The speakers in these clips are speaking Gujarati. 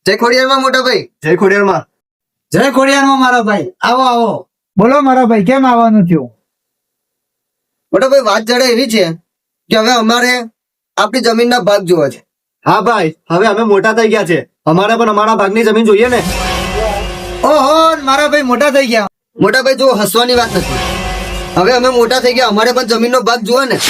જય ખોડિયારમાં મોટા ભાઈ. જય ખોડિયારમાં. જય ખોડિયારમાં મારા ભાઈ. આવો આવો. બોલો મારા ભાઈ, કેમ આવવાનું થયું? મોટા ભાઈ, વાત જરા એવી છે કે હવે અમારે આપણી જમીનના ભાગ જોવા છે. હા ભાઈ, હવે અમે મોટા થઈ ગયા છે, અમારે પણ અમારા ભાગની જમીન જોઈએ ને. ઓહો, મારા ભાઈ મોટા થઈ ગયા. મોટા ભાઈ જો હસવાની વાત નથી, હવે અમે મોટા થઈ ગયા, અમારે પણ જમીનનો ભાગ જોવા ને.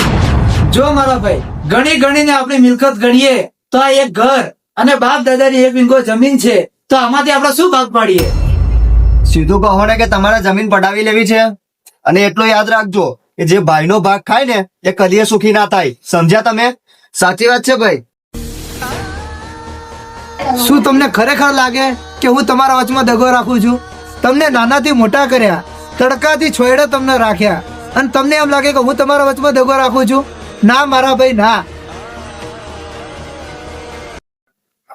જો મારા ભાઈ, ગણી ગણીને આપણી મિલકત ગણીએ તો આ એક ઘર અને બાપ દાદાની એક વીંગો જમીન છે, તો આમાંથી આપણે શું ભાગ પાડીએ? સીધું કહો ને કે તમારે જમીન પડાવી લેવી છે. અને એટલું યાદ રાખજો કે જે ભાઈનો ભાગ ખાય ને એ કદીએ સુખી ના થાય. સમજ્યા તમે? સાચી વાત છે ભાઈ. શું તમને ખરેખર લાગે કે હું તમારા વચમાં દગો રાખું છું? તમને નાનાથી મોટા કર્યા, તડકાથી છોયડે તમને રાખ્યા, અને તમને એમ લાગે કે હું તમારા વચમાં દગો રાખું છું? ના મારા ભાઈ, ના.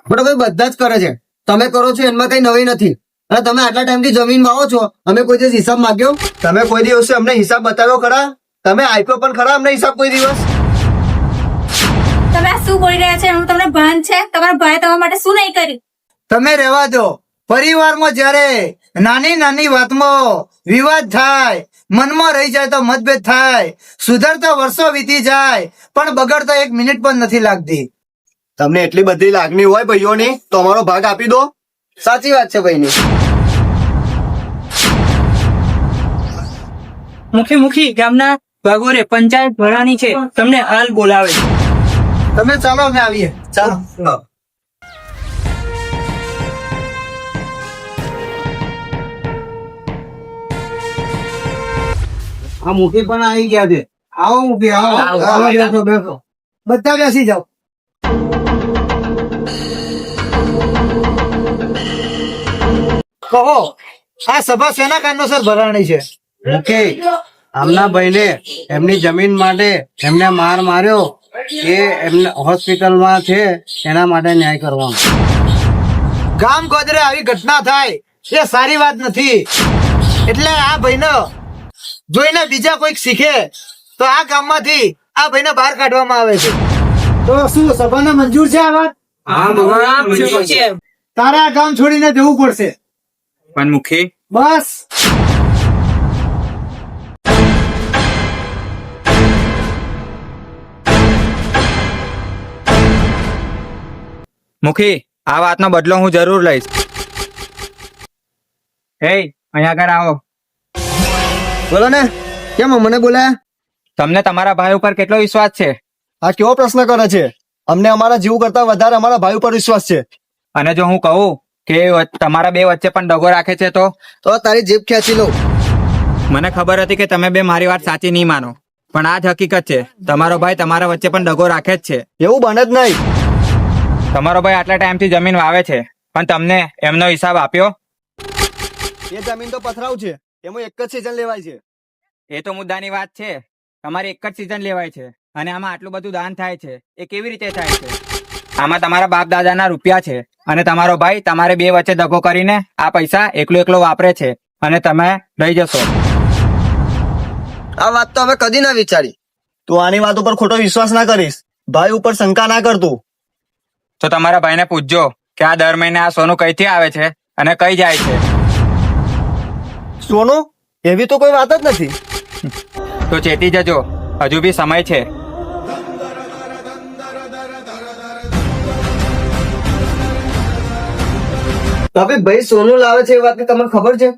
મોટા ભાઈ બધા જ કરે છે, તમે કરો છો એમાં કઈ નવી નથી. અને તમે આટલા ટાઈમથી જમીન વાવો છો, અમે કોઈ દિવસ હિસાબ માંગ્યો? તમે કોઈ દિવસે અમને હિસાબ બતાવ્યો ખરા? તમે આપ્યો પણ ખરા અમને હિસાબ કોઈ દિવસ? તમે આ શું બોલી રહ્યા છે? હું તમને ભાન છે? તમારા ભાઈ તમારા માટે શું નહીં કર્યું? તમે રહેવા દો. પરિવારમાં જ્યારે નાની નાની વાતમાં વિવાદ થાય, મનમાં રહી જાય તો મતભેદ થાય, સુધરતા વર્ષો વીતી જાય પણ બગડતા એક મિનિટ પણ નથી લાગતી. તમને એટલી બધી લાગણી હોય ભાઈઓની તો અમારો ભાગ આપી દો. સાચી વાત છે ભાઈની. મુખી ગામના ભાગોરે પંચાયત ભરાણી છે, તમને હાલ બોલાવે છે. તમે ચાલો, અમે આવીએ. ચાલો. આ મુખી પણ આવી ગયા છે. આવો મુખી, આવો. આવો, બેસો બેસો. બધા બેસી જાઓ. કહો, આ સભા શેના કારણોસર ભરાણી છે? મુખી, આમના ભાઈને એમની જમીન માટે એમને માર માર્યો, એ એમને હોસ્પિટલમાં છે, એના માટે ન્યાય કરવાનો. ગામ ગોદરે આવી ઘટના થાય એ સારી વાત નથી. એટલે આ ભાઈને જોઈને બીજા કોઈક શીખે તો આ ગામમાંથી આ ભાઈને બહાર કાઢવામાં આવે છે. તો શું સભાને મંજૂર છે આ વાત? તારે આ ગામ છોડીને જવું પડશે. પણ મુખી, બસ. મુખી, આ વાતનો બદલો હું જરૂર લઈશ. હે, અહીંયા આગળ આવો. બોલો ને, કેમ મને બોલાયા? તમને તમારા ભાઈ ઉપર કેટલો વિશ્વાસ છે? આ કેવો પ્રશ્ન કરે છે? અમને અમારા જીવ કરતા વધારે અમારા ભાઈ ઉપર વિશ્વાસ છે. અને જો હું કહું કે તમારા બે વચ્ચે પણ દગો રાખે છે તો? તો તારી જીભ ખેંચી લઉં. મને ખબર હતી કે તમે બે મારી વાત સાચી નહીં માનો, પણ આ જ હકીકત છે. તમારો ભાઈ તમારા વચ્ચે પણ દગો રાખે જ છે. એવું બને જ નહીં. તમારો ભાઈ આટલા ટાઈમથી જમીન વાવે છે, પણ તમને એમનો હિસાબ આપ્યો? એ જમીન તો પથરાવ છે, એમાં એક જ સિઝન લેવાય છે. એ તો મુદ્દાની વાત છે. તમારી એક જ સિઝન લેવાય છે અને આમાં આટલું બધું દાન થાય છે, એ કેવી રીતે થાય છે? આમાં તમારા બાપ દાદાના રૂપિયા છે અને તમારો ભાઈ તમારે બે વચ્ચે દગો કરીને આ પૈસા એકલો વાપરે છે અને તમે લઈ જશો. આ વાત તો અમે કદી ના વિચારી. તું આની વાત ઉપર ખોટો વિશ્વાસ ના કરીશ. ભાઈ ઉપર શંકા ના કરતું. તો તમારા ભાઈને પૂછજો કે આ દર મહિને આ સોનું કઈથી આવે છે અને કઈ જાય છે. સોનું? એવી તો કોઈ વાત જ નથી. તો ચેતી જજો, હજુ બી સમય છે. ભાભી, ભાઈ સોનું લાવે છે એ વાત તમને ખબર છે?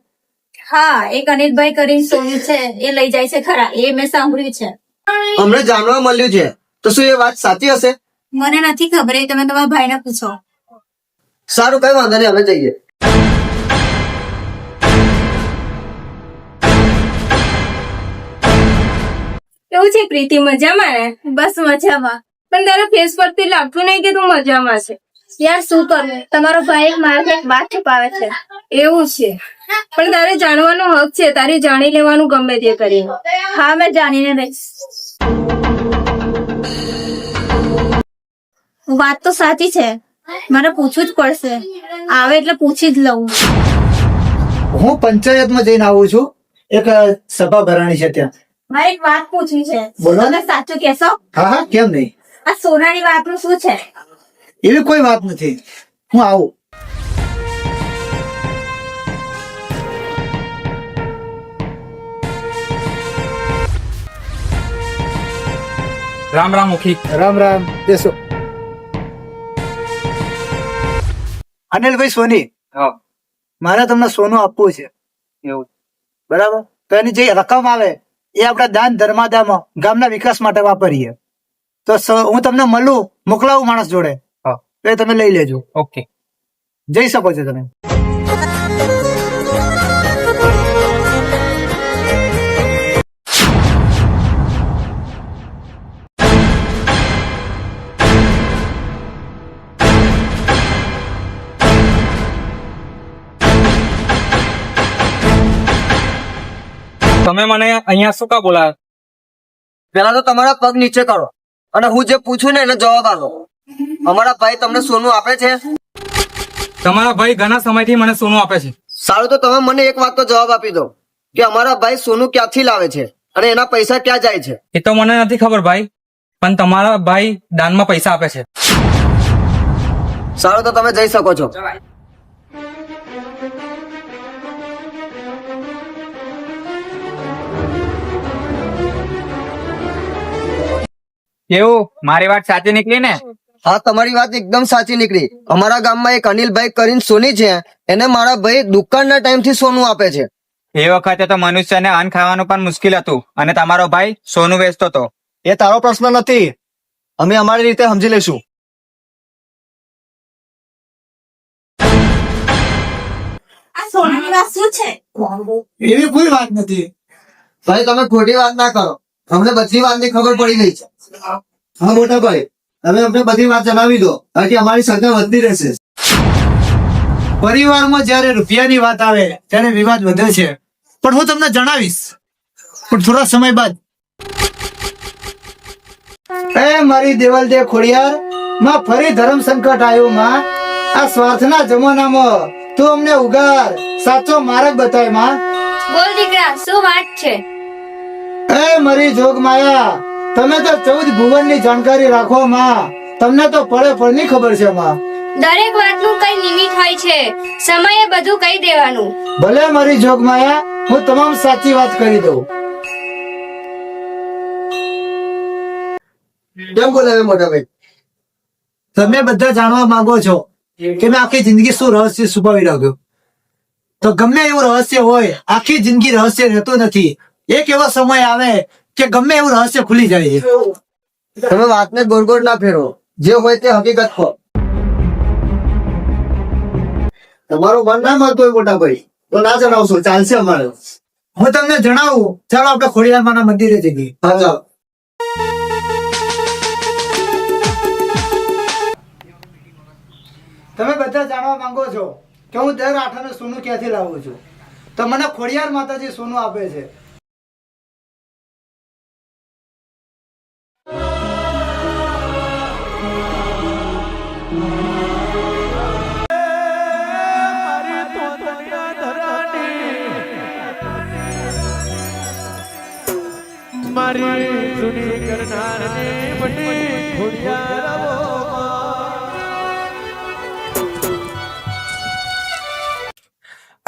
હા, એક અનિલભાઈ કરીને સોનું છે, એ લઈ જાય છે ખરા, એ મેં સાંભળ્યું છે. અમને જાણવા મળ્યું છે, તો શું એ વાત સાચી હશે? મને નથી ખબર, એ તમે તમારા ભાઈને પૂછો. સારું, કઈ વાંધો નહીં, અમે જઈએ. એવું છે પ્રીતિ, મજામાં ને? બસ મજામાં. પણ તારા ફેસ પરથી લાગતું નહીં કે તું મજામાં છે. યાર શું કરું, તમારો ભાઈ એક મારાથી એક વાત છુપાવે છે. એવું છે? પણ તારે જાણવાનો હક છે, તારે જાણી લેવાનું ગમે તે કરીને. હા, મેં જાણીને રહીશ. વાત તો સાચી છે, મારે પૂછવું જ પડશે. આવે એટલે પૂછી જ લઉં. હું પંચાયતમાં જઈને આવું છું. એક સભા ભરાણી છે ત્યાં. મારે એક વાત પૂછવી છે. બોલો. તમે સાચું કહેશો? હા હા, કેમ નહીં. આ સોનાની વાતનું શું છે? એવી કોઈ વાત નથી. હું આવું. રામ રામ મુખી. રામ રામ, બેસો. અનિલભાઈ સોની, હા. મારે તમને સોનું આપવું છે. એવું. બરાબર? તો એની જે રકમ આવે એ આપણે દાન ધર્માદામાં ગામના વિકાસ માટે વાપરીએ. તો હું તમને મળું, મોકલાવું માણસ જોડે, હા. તો એ તમે લઈ લેજો. ઓકે. જઈ શકો છો તમે. તમે મને અહીંયા શું કા બોલાયા? પેલા તો તમારા પગ નીચે કરો અને હું જે પૂછું ને એને જવાબ આપો. અમારા ભાઈ તમને સોનું આપે છે? તમારા ભાઈ ઘણા સમયથી મને સોનું આપે છે. સારું, તો તમે મને એક વાત તો જવાબ આપી દો કે અમારા ભાઈ સોનું ક્યાંથી લાવે છે અને એના પૈસા ક્યાં જાય છે? એ તો મને નથી ખબર ભાઈ, પણ તમારા ભાઈ દાનમાં પૈસા આપે છે. સારું, તો તમે જઈ શકો છો. કેવું, મારી વાત સાચી નીકળી ને? હા, તમારી વાત એકદમ સાચી નીકળી. અમારા ગામમાં એક અનિલભાઈ કરીને સોની છે, એને મારા ભાઈ દુકાનના ટાઈમથી સોનું આપે છે. એ વખતે તો મનુષ્યને અન્ન ખાવાનું પણ મુશ્કેલ હતું અને તમારો ભાઈ સોનું વેચતો હતો. એ તારો પ્રશ્ન નથી, અમે અમારી રીતે સમજી લઈશું. આ સોનાની વાત શું છે? એવી કોઈ વાત નથી. ભાઈ, તમે ખોટી વાત ના કરો. અમને બધી વાતની ખબર પડી ગઈ છે. હા મોટા ભાઈ, તમે અમને બધી વાત જણાવી દો, કારણ કે અમારી સંખ્યા વધતી રહેશે. પરિવારમાં જયારે રૂપિયાની વાત આવે ત્યારે વિવાદ વધે છે, પણ હું તમને જણાવીશ, પણ થોડા સમય બાદ. એ મારી દેવલ દે ખોડિયાર, માં ફરી ધર્મ સંકટ આવ્યું. માં, આ સ્વાર્થના જમાનામાં તું અમને ઉગાર, સાચો માર્ગ બતાય. માં, બોલ દીકરા, શું વાત છે? એ મારી જોગ માયા, તમે તો 14 ભુવનની જાણકારી રાખો. માં, તમને તો પળે પળની ખબર છે. માં, દરેક વાતનું કઈ નિમિત્ત હોય છે, સમયે બધું કહી દેવાનું. ભલે મારી જોગ માયા, હું તમામ સાચી વાત કરી દઉં. કેમ બોલાવે મોટા ભાઈ? તમે બધા જાણવા માંગો છો કે મેં આખી જિંદગી શું રહસ્ય છુપાવી રાખ્યું. તો ગમે એવું રહસ્ય હોય, આખી જિંદગી રહસ્ય રહેતું નથી. એક એવો સમય આવે કે ગમે એવું રહસ્ય ખુલી જાય છે. તમે વાતને ગોળ ગોળ ના ફેરવો, જે હોય તે હકીકત કહો. તમારું મન ના માનતું હોય મોટા ભાઈ તો ના જણાવશો, ચાલશે અમારે. હું તમને જણાવું. ચાલો આપણે ખોડિયારમાંના મંદિરે જઈએ. હા, ચાલો. તમે બધા જાણવા માંગો છો કે હું દર આઠમે સોનું ક્યાંથી લાવું છું. તો મને ખોડિયાર માતાજી સોનું આપે છે.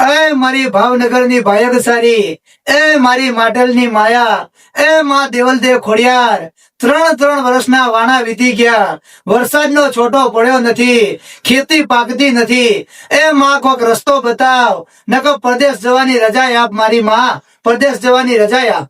એ મારી ભાવનગરની ભાયગ સારી, એ મારી માટેલની માયા, એ માં દેવલદે ખોડિયાર, 3 વર્ષના વાણા વીતી ગયા, વરસાદનો છોટો પડ્યો નથી, ખેતી પાકતી નથી. એ માં કોક રસ્તો બતાવ, નકો પરદેશ જવાની રજા આપ. મારી માં, પરદેશ જવાની રજા આપ.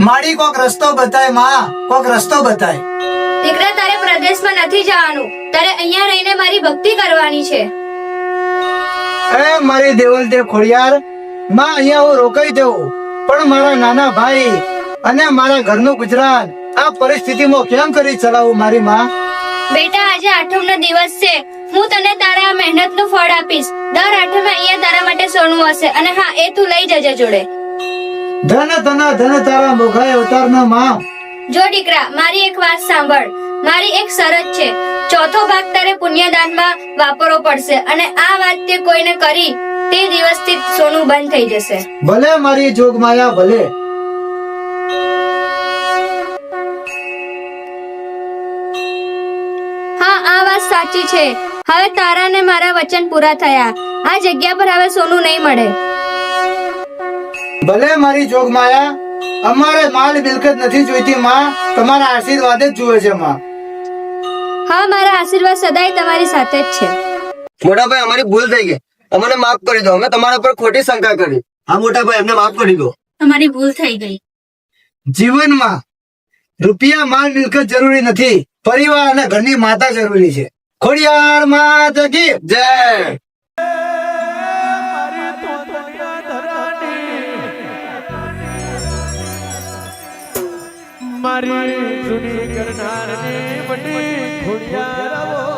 મારી કોક રસ્તો બતાય. માં, કોક રસ્તો બતાય. દીકરા, તારે પ્રદેશમાં નથી જવાનું, તારે અહીંયા રહીને મારી ભક્તિ કરવાની છે. એ મારી દેવલ દે ખોડિયાર, માં અહીંયા હું રોકાઈ દઉં, પણ મારા નાના ભાઈ અને મારા ઘરનું ગુજરાન આ પરિસ્થિતિમાં કેમ કરી ચલાવું? મારી માં, બેટા, આજે આઠમનો દિવસ છે, હું તને તારા મહેનતનું ફળ આપીશ. દર આઠમે અહીંયા તારા માટે સોનું હશે, અને હા, એ તું લઈ જજે જોડે. ધન તના ધન તારા મોઘાય અવતારના માં. જો દીકરા, મારી એક વાત સાંભળ. મારી એક શરત છે, ચોથો ભાગ તારે પુણ્યદાનમાં વાપરવો પડશે, અને આ વાત તે કોઈને કરી તે દિવસથી સોનું બંધ થઈ જશે. ભલે મારી જોગમાયા ભલે. હા, આ વાત સાચી છે. હવે તારા ને મારા વચન પૂરા થયા. આ જગ્યા પર હવે સોનું નહીં મળે. ભલે મારી જોગમાયા, અમારે માલ મિલકત નથી જોઈતી માં, તમારા આશીર્વાદ જ જુએ છે માં. હા, મારા આશીર્વાદ સદાય તમારી સાથે જ છે. મોટા ભાઈ અમારી ભૂલ થઈ ગઈ, અમને માફ કરી દો. અમે તમારા પર ખોટી શંકા કરી. હા મોટા ભાઈ એમને માફ કરી દો. તમારી ભૂલ થઈ ગઈ. જીવનમાં રૂપિયા માલ મિલકત જરૂરી નથી, પરિવાર અને ઘરની માતા જરૂરી છે. ખોડિયાર માત કી જય. મારી જૂની કરનારની બની ખોડિયાર આવો